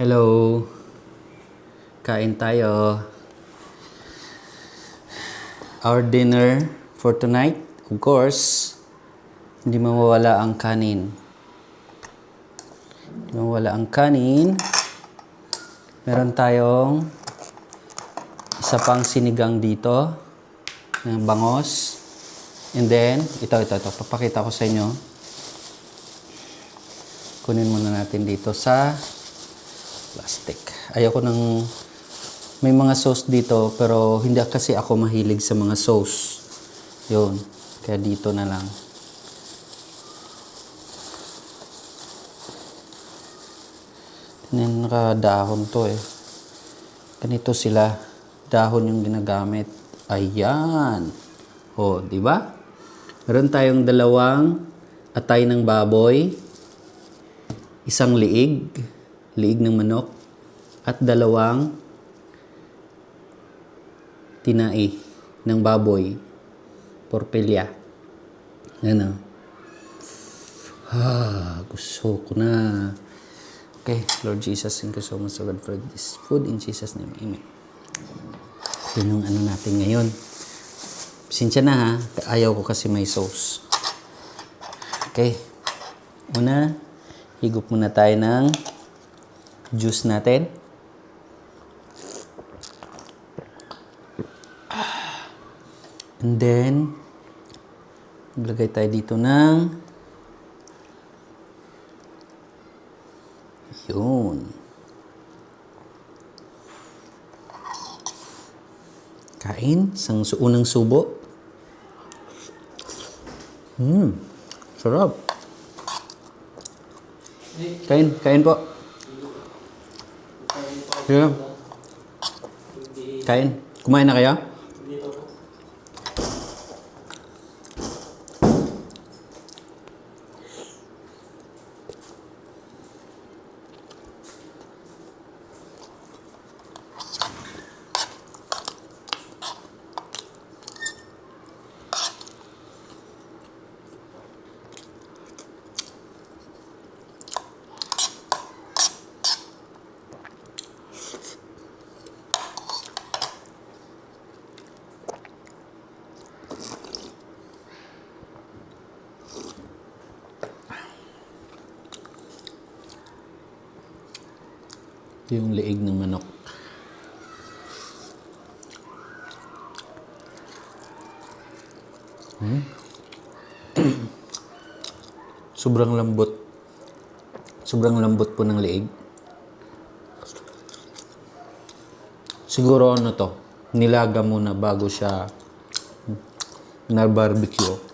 Hello. Kain tayo. Our dinner for tonight, of course, hindi mawawala ang kanin. Hindi mawawala ang kanin. Meron tayong isa pang sinigang dito ng bangos. And then, ito. Papakita ko sa inyo. Kunin muna natin dito sa plastic. Ayoko nang may mga sauce dito pero hindi kasi ako mahilig sa mga sauce. Yun. Kaya dito na lang. Nakadahon to eh. Ganito sila. Dahon yung ginagamit. Ayan. O, di ba? Meron tayong dalawang atay ng baboy, isang liig ng manok, at dalawang tinai ng baboy, porpilya. Yan o. Gusto ko na. Okay, Lord Jesus, thank you so much, Lord, for this food. In Jesus' name, amen. Yun yung ano natin ngayon. Pasensya na ha, ayaw ko kasi may sauce. Okay. Una, higop muna tayo ng juice natin. And then, maglagay tayo dito ng yun. Kain, unang subo. Sarap. Kain po. Yeah. Kain. Kumain na kayo? Ito yung liig ng manok. Sobrang lambot. Sobrang lambot po ng liig. Siguro ano to, nilaga muna bago siya na barbecue.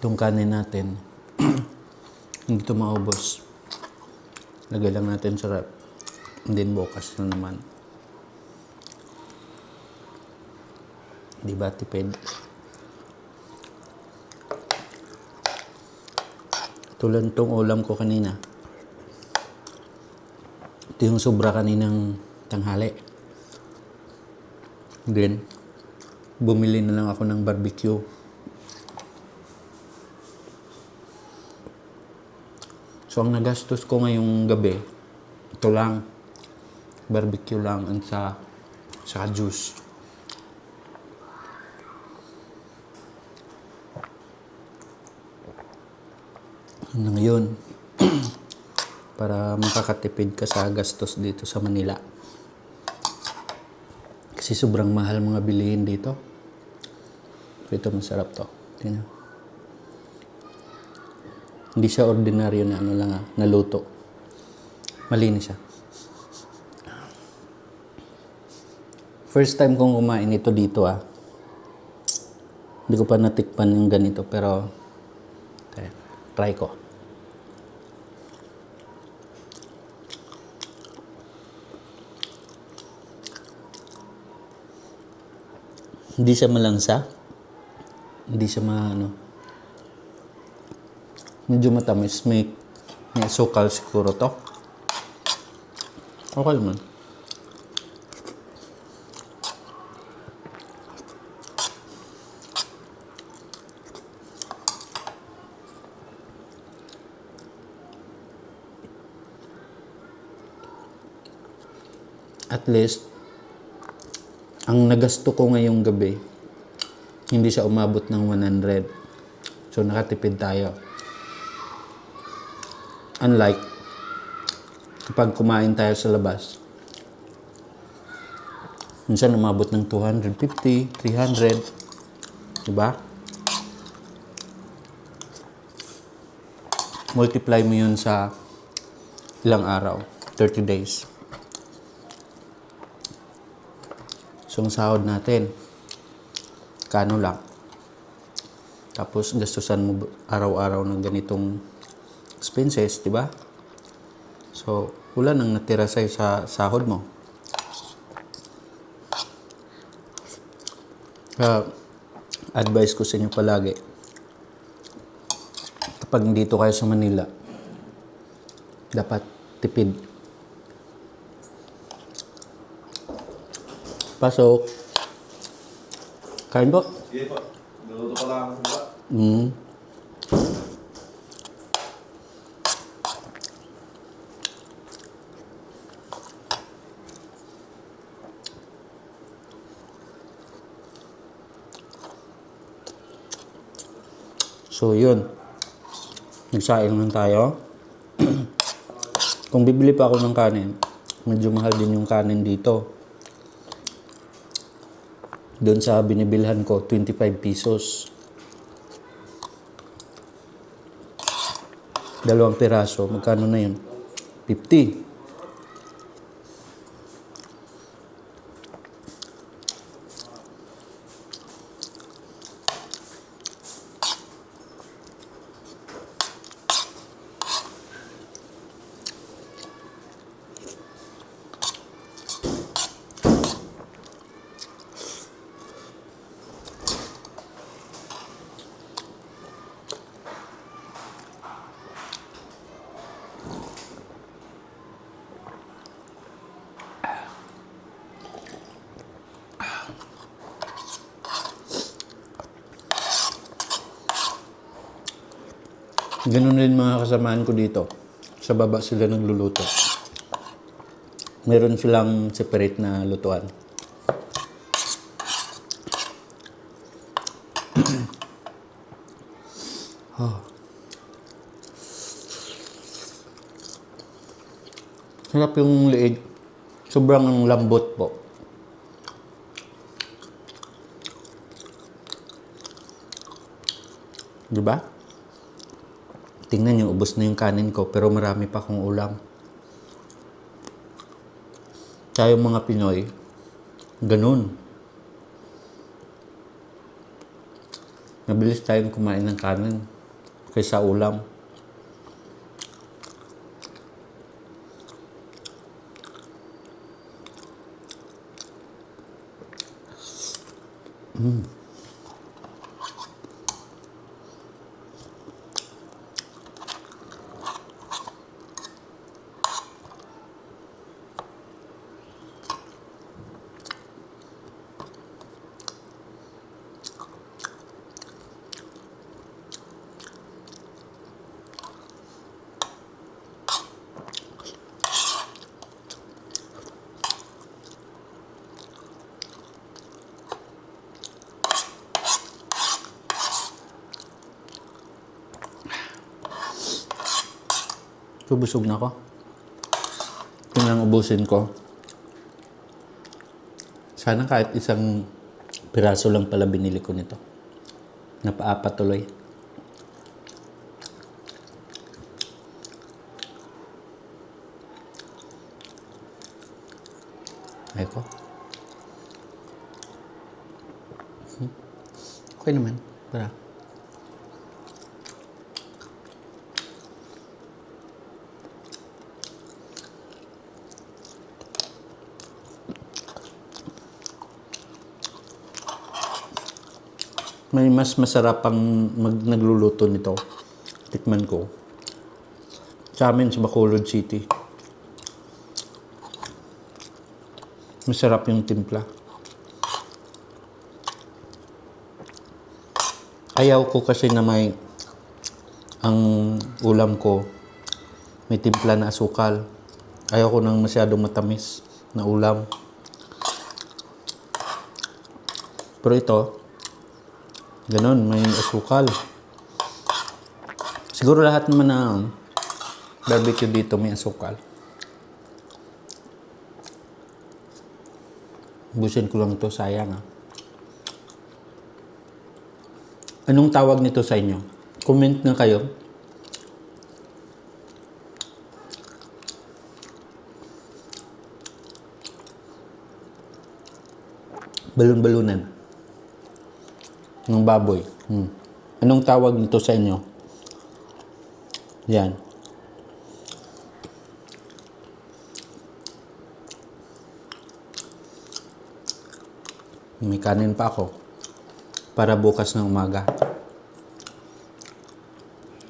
Itong kanin natin, hindi ito maubos. Lagay lang natin sa rep. And then bukas na naman. Di ba tipid? Tulad itong ulam ko kanina. Ito yung sobra kaninang tanghali. Then, bumili na lang ako ng barbecue. So, ang nagastos ko ngayong gabi, ito lang. Barbecue lang at sa juice. Ano ngayon? Para makakatipid ka sa gastos dito sa Manila. Kasi sobrang mahal mga bilihin dito. Ito masarap to. Tingnan. Hindi siya ordinaryo na ano lang naluto. Malinis siya. First time kong kumain ito dito Hindi ko pa natikpan yung ganito pero try ko. Hindi siya malangsa. Hindi siya medyo matamis. May asukal siguro to. Okay naman. At least, ang nagasto ko ngayong gabi, hindi siya umabot ng 100. So, nakatipid tayo. Unlike, kapag kumain tayo sa labas, minsan umabot ng 250, 300. Diba? Multiply mo yun sa ilang araw, 30 days. So, ang sahod natin, kano lang. Tapos, gastusan mo araw-araw ng ganitong expenses, di ba? So, wala nang natira sa'yo sa sahod mo. Advice ko sa inyo palagi, kapag dito kayo sa Manila, dapat tipid. Pasok. Kain po? Sige po. Naluto pa lang ako sa baba. So, yun. Nagsaing lang tayo. Kung bibili pa ako ng kanin, medyo mahal din yung kanin dito. Doon sa binibilhan ko, 25 pesos. 2 piraso, magkano na yun? 50. Ganun rin mga kasamaan ko dito. Sa baba sila nagluluto. Meron silang separate na lutuan. Sarap yung liig. Sobrang lambot po. Diba? Tingnan nyo, ubos na yung kanin ko pero marami pa akong ulam. Tayong mga Pinoy, ganun. Mabilis tayong kumain ng kanin kaysa ulam. So, busog na ako. Ito lang ubusin ko. Sana kahit isang piraso lang pala binili ko nito. Napaapat tuloy. Ay ko. Okay naman. Tara. May mas masarap pang nagluluto nito. Tikman ko. Sa amin sa Bacolod City. Masarap yung timpla. Ayaw ko kasi na may ang ulam ko may timpla na asukal. Ayaw ko ng masyadong matamis na ulam. Pero ito, ganun, may asukal. Siguro lahat naman na barbecue dito may asukal. Busin ko lang ito, sayang Anong tawag nito sa inyo? Comment na kayo. Balon-balunan. Ng baboy. Anong tawag nito sa inyo? Yan. May kanin pa ako para bukas ng umaga.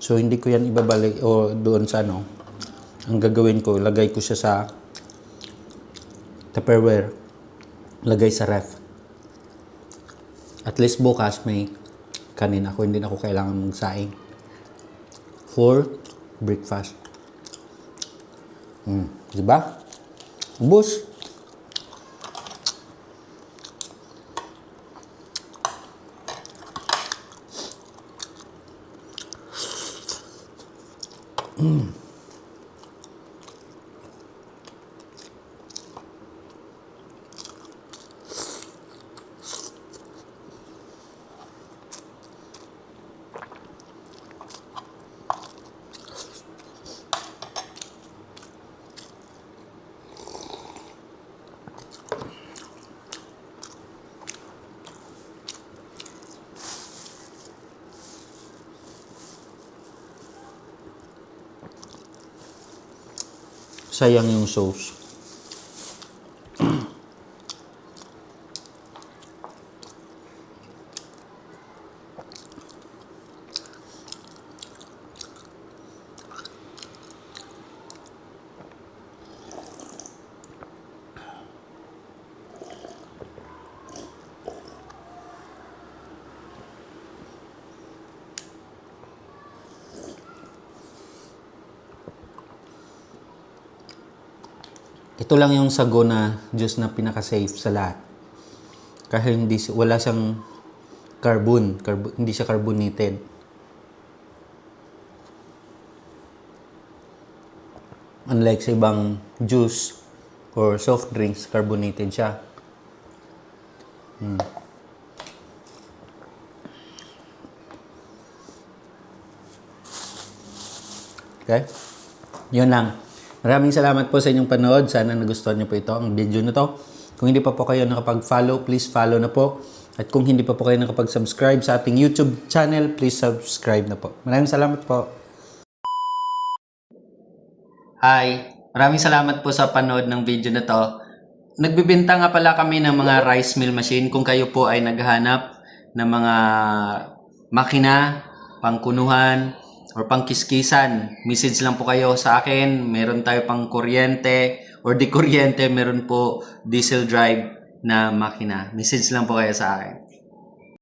So, hindi ko yan ibabalik o doon sa Ang gagawin ko, lagay ko siya sa Tupperware. Lagay sa ref. At least bukas may kanin ako. Hindi na ako kailangan magsaing. For breakfast. Diba? Ubus. Sayang yung sauce. Ito lang yung sago na juice na pinaka-safe sa lahat. Kasi wala siyang carbon, hindi siya carbonated. Unlike sa ibang juice or soft drinks, carbonated siya. Okay? Yun lang. Maraming salamat po sa inyong panood. Sana nagustuhan niyo po ito, ang video na to. Kung hindi pa po kayo nakapag-follow, please follow na po. At kung hindi pa po kayo nakapag-subscribe sa ating YouTube channel, please subscribe na po. Maraming salamat po. Hi! Maraming salamat po sa panood ng video na to. Nagbibenta nga pala kami ng mga rice mill machine. Kung kayo po ay naghahanap ng mga makina, pangkunuhan, or pangkiskisan, message lang po kayo sa akin. Meron tayo pang kuryente or di kuryente, meron po diesel drive na makina. Message lang po kayo sa akin.